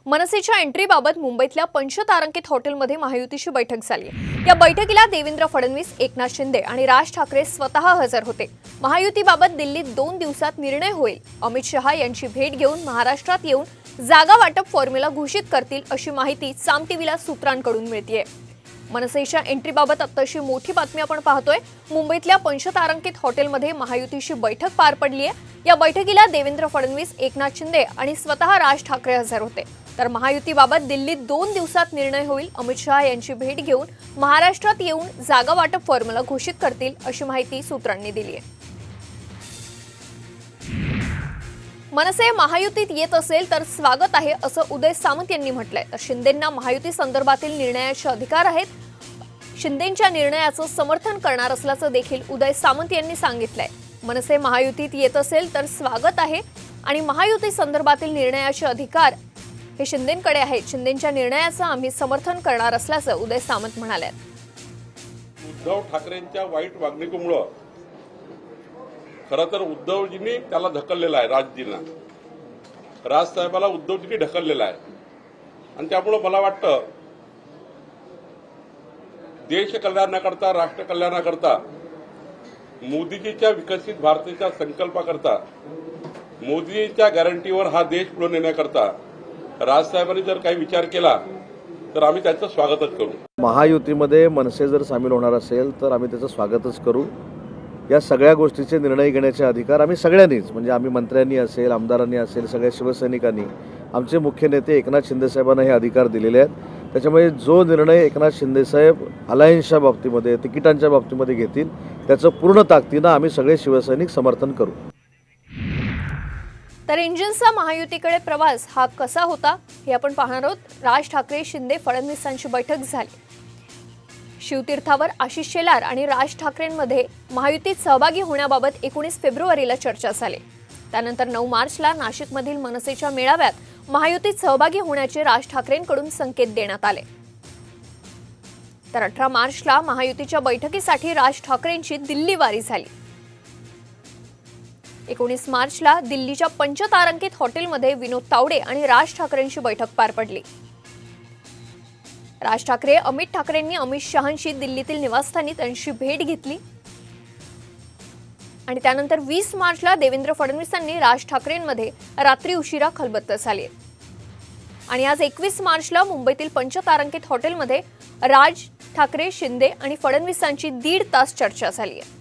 मनसेच्या एंट्रीबाबत मुंबईतल्या पंचतारांकित हॉटेलमध्ये महायुतीची बैठक झाली। या बैठकीला देवेंद्र फडणवीस, एकनाथ शिंदे आणि राज ठाकरे स्वतः हजर होते। महायुतीबाबत दिल्लीत 2 दिवसात निर्णय होईल। अमित शहा यांची भेट घेऊन महाराष्ट्रात येऊन जागा वाटप फॉर्म्युला घोषित करतील अशी माहिती साम टीव्हीला सूत्रांकडून मिळतेय। मनसेच्या एंट्रीबाबत आत्ताची मोठी बातमी आपण पाहतोय। मुंबईतल्या पंचतारांकित हॉटेलमध्ये महायुतीची बैठक पार पडली आहे। या बैठकीला देवेंद्र फडणवीस, एकनाथ शिंदे आणि स्वतः राज ठाकरे हजर होते। तर महायुतीबाबत दिल्लीत 2 दिवसात निर्णय होईल। अमित शहा यांची भेट घेऊन महाराष्ट्रात येऊन जागा वाटप फॉर्म्युला घोषित करतील अशी माहिती सूत्रांनी दिली आहे। मनसे महायुतीत येत असेल तर स्वागत आहे असं उदय सामंत यांनी म्हटलंय। तर शिंदेंना महायुती संदर्भातील निर्णयाचे अधिकार आहेत। शिंदेंच्या निर्णयाचं समर्थन करणार असल्याचं देखील उदय सामंत यांनी सांगितलंय। मनसे महायुतीत येत असेल तर स्वागत आहे आणि महायुती संदर्भातील निर्णयाचे अधिकार हे शिंदेंकडे आहेत। शिंदेंच्या निर्णयाचं आम्ही समर्थन करणार असल्याचं उदय सामंत म्हणाले। उद्धव ठाकरेंच्या वाईट वागणुकीमुळे खरं तर उद्धवजींनी त्याला ढकललेला आहे। राजसाहेबाला उद्धवजींनी ढकललेला आहे आणि त्यामुळे मला वाटतं देश कल्याणाकरता, राष्ट्र कल्याणाकरता, मोदीजीच्या विकसित भारताच्या संकल्पाकरता, मोदीजींच्या गॅरंटीवर हा देश पुढे नेण्याकरता राजसाहेबांनी जर काही विचार केला तर आम्ही त्याचं स्वागतच करू। महायुतीमध्ये मनसे जर सामील होणार असेल तर आम्ही त्याचं स्वागतच करू। या सगळ्या गोष्टीचे निर्णय घेण्याचे अधिकार आम्ही सगळ्यांनीच, म्हणजे आम्ही मंत्र्यांनी असेल, आमदारांनी असेल, सगळ्या शिवसैनिकांनी, आमचे मुख्य नेते एकनाथ शिंदे साहेबांना हे अधिकार दिलेले आहेत। त्याच्यामुळे जो निर्णय एकनाथ शिंदे साहेब अलायन्सच्या बाबतीमध्ये, तिकिटांच्या बाबतीमध्ये घेतील त्याचं पूर्ण ताकदीनं आम्ही सगळे शिवसैनिक समर्थन करू। तर इंजिनचा महायुतीकडे प्रवास हा कसा होता हे आपण पाहणार आहोत। राज ठाकरे, शिंदे, फडणवीसांची बैठक झाली। शिवतीर्थावर आशिष शेलार आणि राज ठाकरेंमध्ये महायुतीत सहभागी होण्याबाबत 19 फेब्रुवारीला चर्चा झाली। त्यानंतर 9 मार्चला नाशिकमधील मनसेच्या मेळाव्यात महायुतीत सहभागी होण्याचे राज ठाकरेंकडून संकेत देण्यात आले। तर 18 मार्चला महायुतीच्या बैठकीसाठी राज ठाकरेंची दिल्ली वारी झाली। 19 मार्चला दिल्लीच्या पंचतारांकित हॉटेलमध्ये विनोद तावडे आणि राज ठाकरेंची बैठक पार पडली। राज ठाकरे, अमित ठाकरेंनी अमित शहांशी दिल्लीतील निवासस्थानी त्यांची भेट घेतली आणि त्यानंतर 20 मार्चला देवेंद्र फडणवीसांनी राज ठाकरेंमध्ये रात्री उशिरा खलबत्ते झाली आणि आज 21 मार्चला मुंबईतील पंचतारांकित हॉटेलमध्ये राज ठाकरे, शिंदे आणि फडणवीसांची 1.5 तास चर्चा झाली आहे।